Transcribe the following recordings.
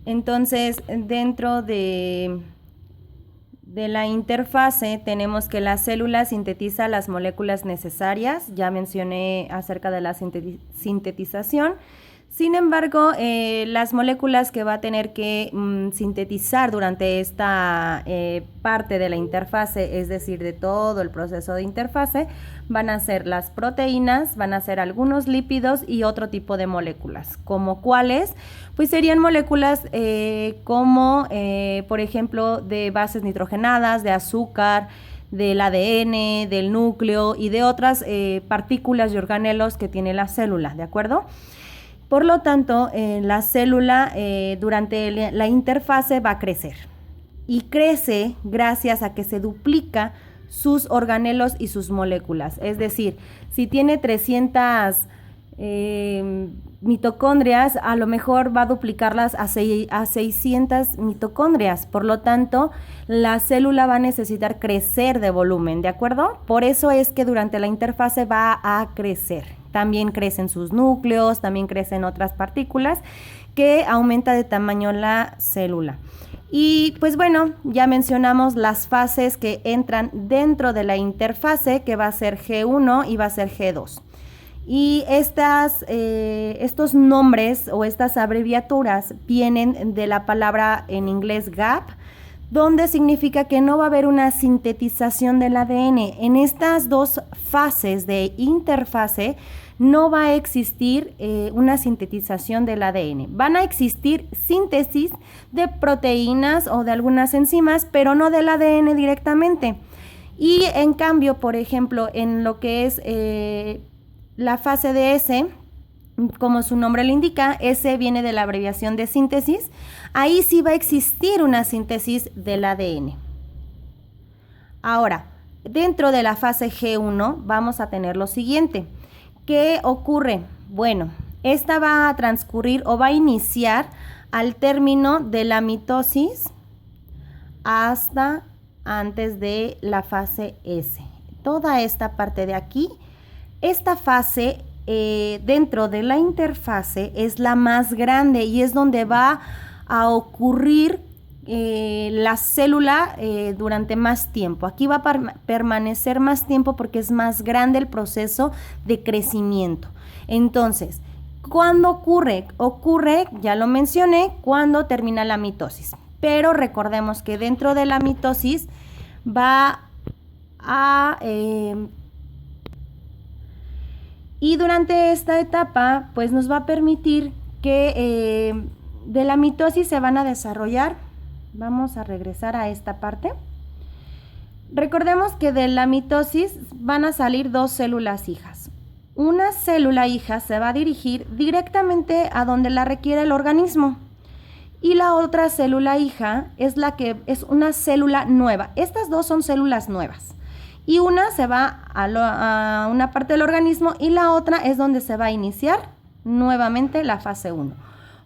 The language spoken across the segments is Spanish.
Entonces, dentro de la interfase tenemos que la célula sintetiza las moléculas necesarias. Ya mencioné acerca de la sintetización. Sin embargo, las moléculas que va a tener que sintetizar durante esta parte de la interfase, es decir, de todo el proceso de interfase, van a ser las proteínas, van a ser algunos lípidos y otro tipo de moléculas. ¿Como cuáles? Pues serían moléculas como, por ejemplo, de bases nitrogenadas, de azúcar, del ADN, del núcleo y de otras partículas y organelos que tiene la célula, ¿de acuerdo? Por lo tanto, la célula durante la interfase va a crecer y crece gracias a que se duplica sus organelos y sus moléculas. Es decir, si tiene 300 mitocondrias, a lo mejor va a duplicarlas a 600 mitocondrias. Por lo tanto, la célula va a necesitar crecer de volumen, ¿de acuerdo? Por eso es que durante la interfase va a crecer. También crecen sus núcleos, también crecen otras partículas que aumenta de tamaño la célula. Y pues bueno, ya mencionamos las fases que entran dentro de la interfase, que va a ser G1 y va a ser G2. Y estos nombres o estas abreviaturas vienen de la palabra en inglés gap, donde significa que no va a haber una sintetización del ADN. En estas dos fases de interfase no va a existir una sintetización del ADN. Van a existir síntesis de proteínas o de algunas enzimas, pero no del ADN directamente. Y en cambio, por ejemplo, en lo que es la fase de S, como su nombre le indica, S viene de la abreviación de síntesis. Ahí sí va a existir una síntesis del ADN. Ahora, dentro de la fase G1 vamos a tener lo siguiente. ¿Qué ocurre? Bueno, esta va a transcurrir o va a iniciar al término de la mitosis hasta antes de la fase S. Toda esta parte de aquí, esta fase dentro de la interfase es la más grande y es donde va a ocurrir la célula durante más tiempo. Aquí va a permanecer más tiempo porque es más grande el proceso de crecimiento. Entonces, ¿cuándo ocurre? Ocurre, ya lo mencioné, cuando termina la mitosis. Pero recordemos que dentro de la mitosis va a... y durante esta etapa, pues nos va a permitir que de la mitosis se van a desarrollar. Vamos a regresar a esta parte. Recordemos que de la mitosis van a salir dos células hijas. Una célula hija se va a dirigir directamente a donde la requiere el organismo. Y la otra célula hija es la que es una célula nueva. Estas dos son células nuevas. Y una se va a una parte del organismo y la otra es donde se va a iniciar nuevamente la fase 1.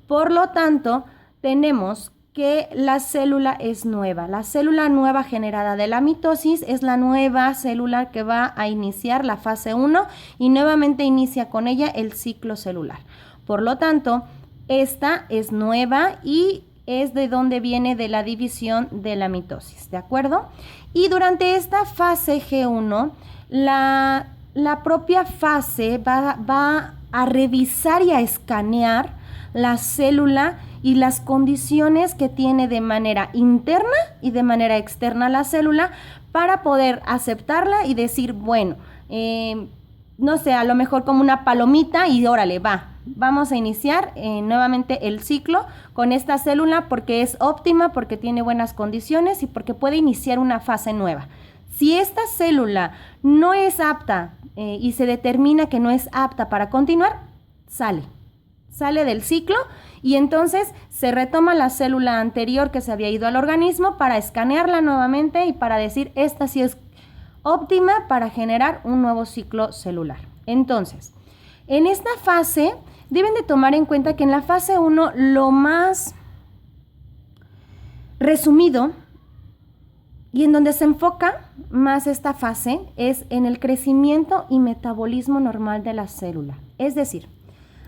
Por lo tanto, tenemos que la célula es nueva. La célula nueva generada de la mitosis es la nueva célula que va a iniciar la fase 1 y nuevamente inicia con ella el ciclo celular. Por lo tanto, esta es nueva y es de donde viene de la división de la mitosis, ¿de acuerdo? Y durante esta fase G1, la propia fase va a revisar y a escanear la célula y las condiciones que tiene de manera interna y de manera externa la célula para poder aceptarla y decir, bueno, no sé, a lo mejor como una palomita y órale, vamos a iniciar nuevamente el ciclo con esta célula porque es óptima, porque tiene buenas condiciones y porque puede iniciar una fase nueva. Si esta célula no es apta y se determina que no es apta para continuar, sale del ciclo y entonces se retoma la célula anterior que se había ido al organismo para escanearla nuevamente y para decir esta sí es óptima para generar un nuevo ciclo celular. Entonces, en esta fase deben de tomar en cuenta que en la fase 1 lo más resumido y en donde se enfoca más esta fase es en el crecimiento y metabolismo normal de la célula. Es decir,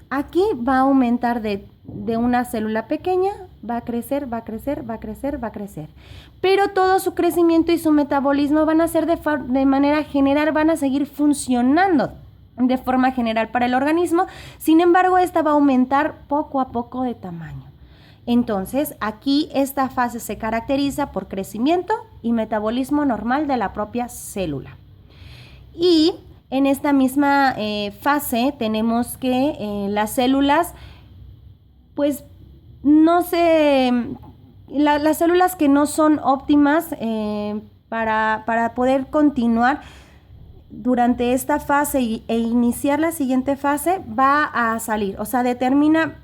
aquí va a aumentar de de una célula pequeña, va a crecer, va a crecer, va a crecer, va a crecer. Pero todo su crecimiento y su metabolismo van a ser de manera general, van a seguir funcionando de forma general para el organismo. Sin embargo, esta va a aumentar poco a poco de tamaño. Entonces, aquí esta fase se caracteriza por crecimiento y metabolismo normal de la propia célula. Y en esta misma fase tenemos que las células, pues no se... las células que no son óptimas para poder continuar durante esta fase e iniciar la siguiente fase, va a salir, o sea, determina,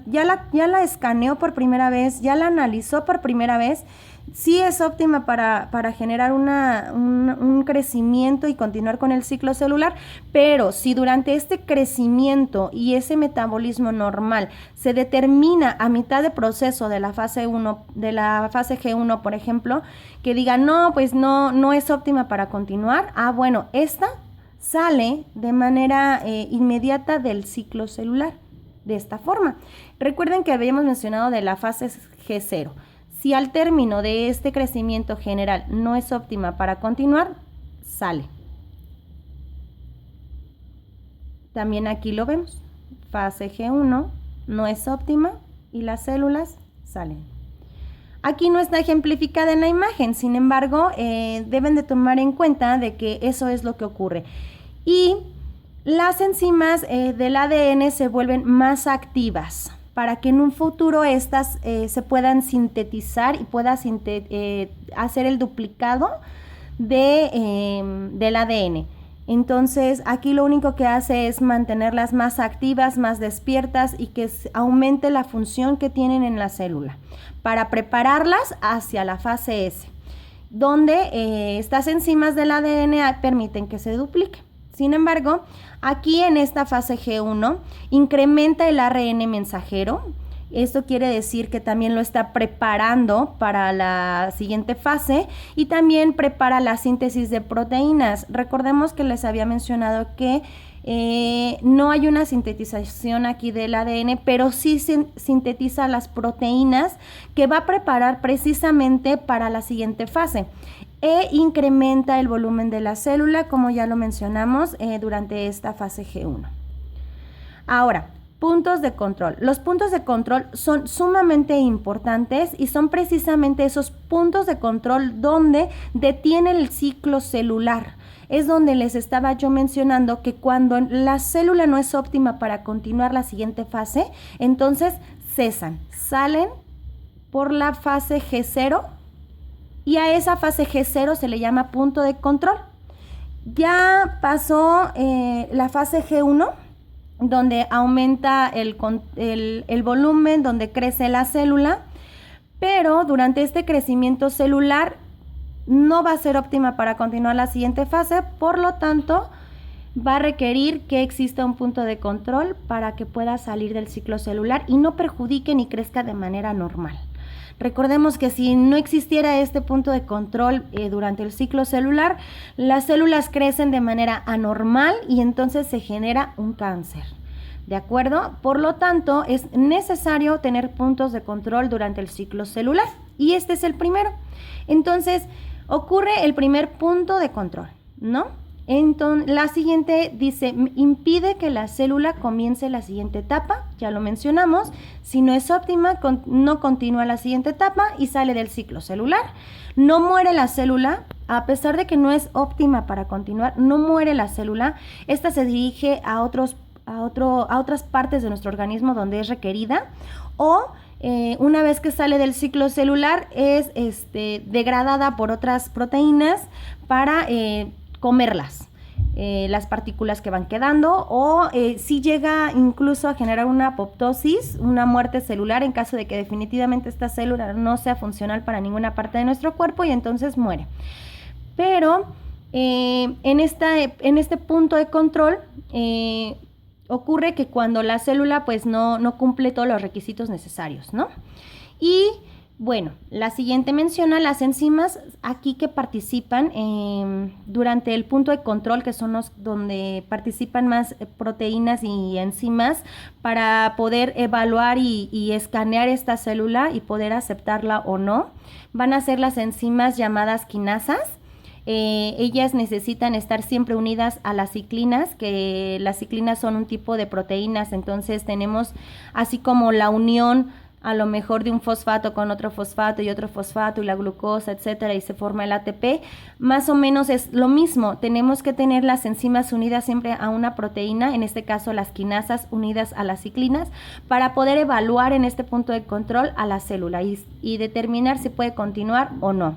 ya la escaneó por primera vez, ya la analizó por primera vez, sí es óptima para generar un crecimiento y continuar con el ciclo celular, pero si durante este crecimiento y ese metabolismo normal se determina a mitad de proceso de la fase 1, de la fase G1, por ejemplo, que diga, no, pues no es óptima para continuar, bueno, esta sale de manera inmediata del ciclo celular, de esta forma. Recuerden que habíamos mencionado de la fase G0. Si al término de este crecimiento general no es óptima para continuar, sale. También aquí lo vemos. Fase G1 no es óptima y las células salen. Aquí no está ejemplificada en la imagen, sin embargo, deben de tomar en cuenta de que eso es lo que ocurre. Y las enzimas del ADN se vuelven más activas para que en un futuro estas se puedan sintetizar y pueda hacer el duplicado del ADN. Entonces, aquí lo único que hace es mantenerlas más activas, más despiertas y que aumente la función que tienen en la célula para prepararlas hacia la fase S, donde estas enzimas del ADN permiten que se duplique. Sin embargo, aquí en esta fase G1 incrementa el ARN mensajero. Esto quiere decir que también lo está preparando para la siguiente fase y también prepara la síntesis de proteínas. Recordemos que les había mencionado que no hay una sintetización aquí del ADN, pero sí sintetiza las proteínas que va a preparar precisamente para la siguiente fase. Incrementa el volumen de la célula, como ya lo mencionamos durante esta fase G1. Ahora, puntos de control. Los puntos de control son sumamente importantes y son precisamente esos puntos de control donde detiene el ciclo celular. Es donde les estaba yo mencionando que cuando la célula no es óptima para continuar la siguiente fase, entonces cesan, salen por la fase G0 y a esa fase G0 se le llama punto de control. Ya pasó la fase G1, donde aumenta el volumen, donde crece la célula, pero durante este crecimiento celular no va a ser óptima para continuar la siguiente fase, por lo tanto va a requerir que exista un punto de control para que pueda salir del ciclo celular y no perjudique ni crezca de manera normal. Recordemos que si no existiera este punto de control durante el ciclo celular, las células crecen de manera anormal y entonces se genera un cáncer. ¿De acuerdo? Por lo tanto, es necesario tener puntos de control durante el ciclo celular y este es el primero. Entonces, ocurre el primer punto de control, ¿no? Entonces, la siguiente dice, impide que la célula comience la siguiente etapa, ya lo mencionamos. Si no es óptima, no continúa la siguiente etapa y sale del ciclo celular. No muere la célula, a pesar de que no es óptima para continuar, no muere la célula. Esta se dirige a otras partes de nuestro organismo donde es requerida o una vez que sale del ciclo celular es degradada por otras proteínas para comerlas, las partículas que van quedando o si llega incluso a generar una apoptosis, una muerte celular en caso de que definitivamente esta célula no sea funcional para ninguna parte de nuestro cuerpo y entonces muere. Pero en este punto de control ocurre que cuando la célula pues no cumple todos los requisitos necesarios, ¿no? Y Bueno, la siguiente menciona las enzimas aquí que participan durante el punto de control, que son los donde participan más proteínas y enzimas para poder evaluar y escanear esta célula y poder aceptarla o no. Van a ser las enzimas llamadas quinasas. Ellas necesitan estar siempre unidas a las ciclinas, que las ciclinas son un tipo de proteínas, entonces tenemos así como la unión a lo mejor de un fosfato con otro fosfato y la glucosa, etcétera, y se forma el ATP, más o menos es lo mismo. Tenemos que tener las enzimas unidas siempre a una proteína, en este caso las quinasas unidas a las ciclinas, para poder evaluar en este punto de control a la célula y determinar si puede continuar o no.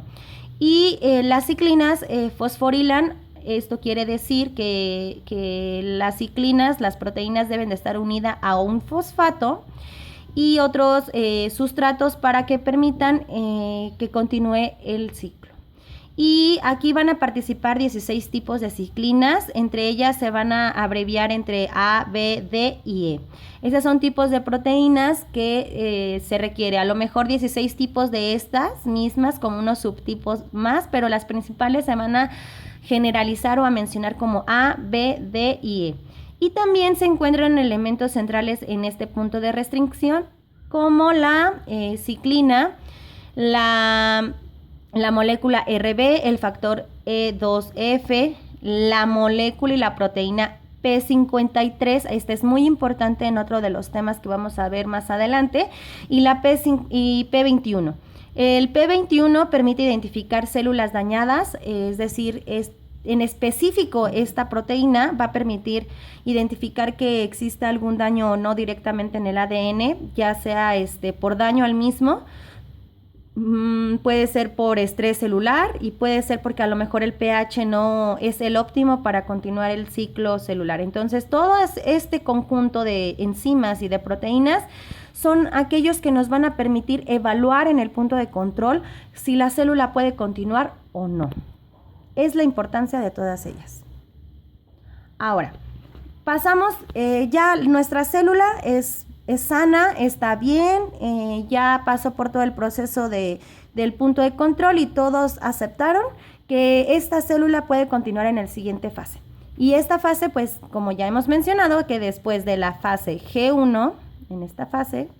Y las ciclinas fosforilan. Esto quiere decir que las ciclinas, las proteínas deben de estar unidas a un fosfato y otros sustratos para que permitan que continúe el ciclo. Y aquí van a participar 16 tipos de ciclinas, entre ellas se van a abreviar entre A, B, D y E. Esos son tipos de proteínas que se requiere, a lo mejor 16 tipos de estas mismas, como unos subtipos más, pero las principales se van a generalizar o a mencionar como A, B, D y E. Y también se encuentran elementos centrales en este punto de restricción, como la ciclina, la molécula RB, el factor E2F, la molécula y la proteína P53, este es muy importante en otro de los temas que vamos a ver más adelante, y la P21. El P21 permite identificar células dañadas, es decir, en específico esta proteína va a permitir identificar que exista algún daño o no directamente en el ADN, ya sea por daño al mismo, puede ser por estrés celular y puede ser porque a lo mejor el pH no es el óptimo para continuar el ciclo celular. Entonces todo este conjunto de enzimas y de proteínas son aquellos que nos van a permitir evaluar en el punto de control si la célula puede continuar o no. Es la importancia de todas ellas. Ahora, pasamos, ya nuestra célula es sana, está bien, ya pasó por todo el proceso del punto de control y todos aceptaron que esta célula puede continuar en la siguiente fase. Y esta fase, pues, como ya hemos mencionado, que después de la fase G1, en esta fase,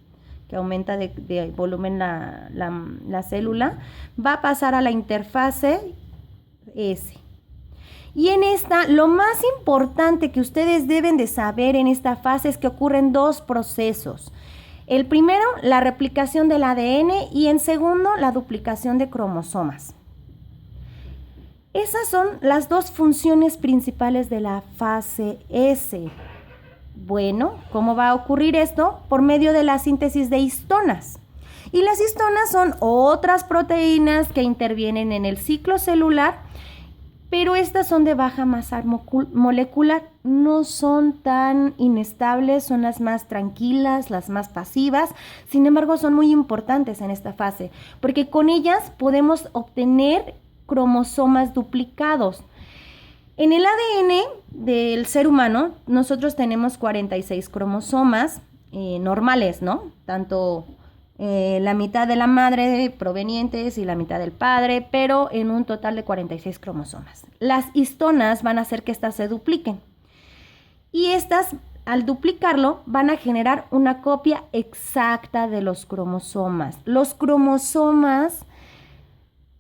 que aumenta de volumen la célula, va a pasar a la interfase S. Y en esta, lo más importante que ustedes deben de saber en esta fase es que ocurren dos procesos. El primero, la replicación del ADN y en segundo, la duplicación de cromosomas. Esas son las dos funciones principales de la fase S. Bueno, ¿cómo va a ocurrir esto? Por medio de la síntesis de histonas. Y las histonas son otras proteínas que intervienen en el ciclo celular, pero estas son de baja masa molecular, no son tan inestables, son las más tranquilas, las más pasivas, sin embargo son muy importantes en esta fase, porque con ellas podemos obtener cromosomas duplicados. En el ADN del ser humano, nosotros tenemos 46 cromosomas normales, ¿no? Tanto la mitad de la madre provenientes y la mitad del padre, pero en un total de 46 cromosomas. Las histonas van a hacer que estas se dupliquen. Y estas, al duplicarlo, van a generar una copia exacta de los cromosomas. Los cromosomas,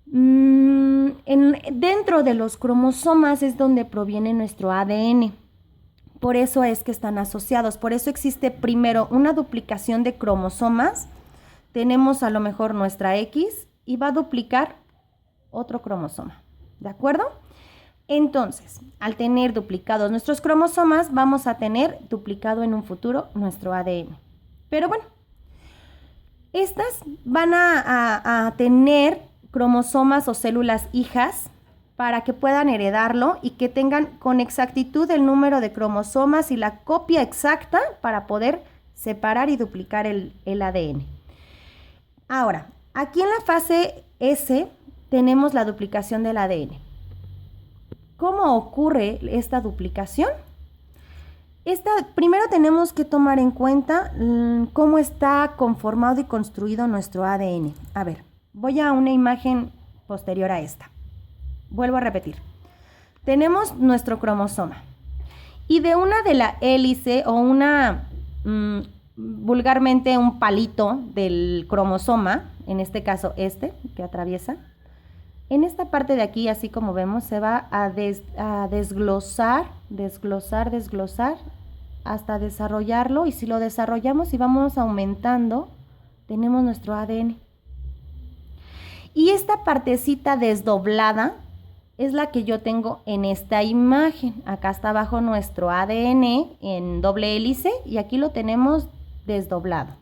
dentro de los cromosomas es donde proviene nuestro ADN. Por eso es que están asociados. Por eso existe primero una duplicación de cromosomas. Tenemos a lo mejor nuestra X y va a duplicar otro cromosoma. ¿De acuerdo? Entonces, al tener duplicados nuestros cromosomas, vamos a tener duplicado en un futuro nuestro ADN. Pero bueno, estas van a tener cromosomas o células hijas para que puedan heredarlo y que tengan con exactitud el número de cromosomas y la copia exacta para poder separar y duplicar el ADN. Ahora, aquí en la fase S tenemos la duplicación del ADN. ¿Cómo ocurre esta duplicación? Primero tenemos que tomar en cuenta cómo está conformado y construido nuestro ADN. A ver, voy a una imagen posterior a esta. Vuelvo a repetir. Tenemos nuestro cromosoma y de una de la hélice o vulgarmente un palito del cromosoma, en este caso que atraviesa, en esta parte de aquí, así como vemos, se va a desglosar hasta desarrollarlo, y si lo desarrollamos y vamos aumentando, tenemos nuestro ADN. Y esta partecita desdoblada es la que yo tengo en esta imagen. Acá está abajo nuestro ADN en doble hélice y aquí lo tenemos desdoblado.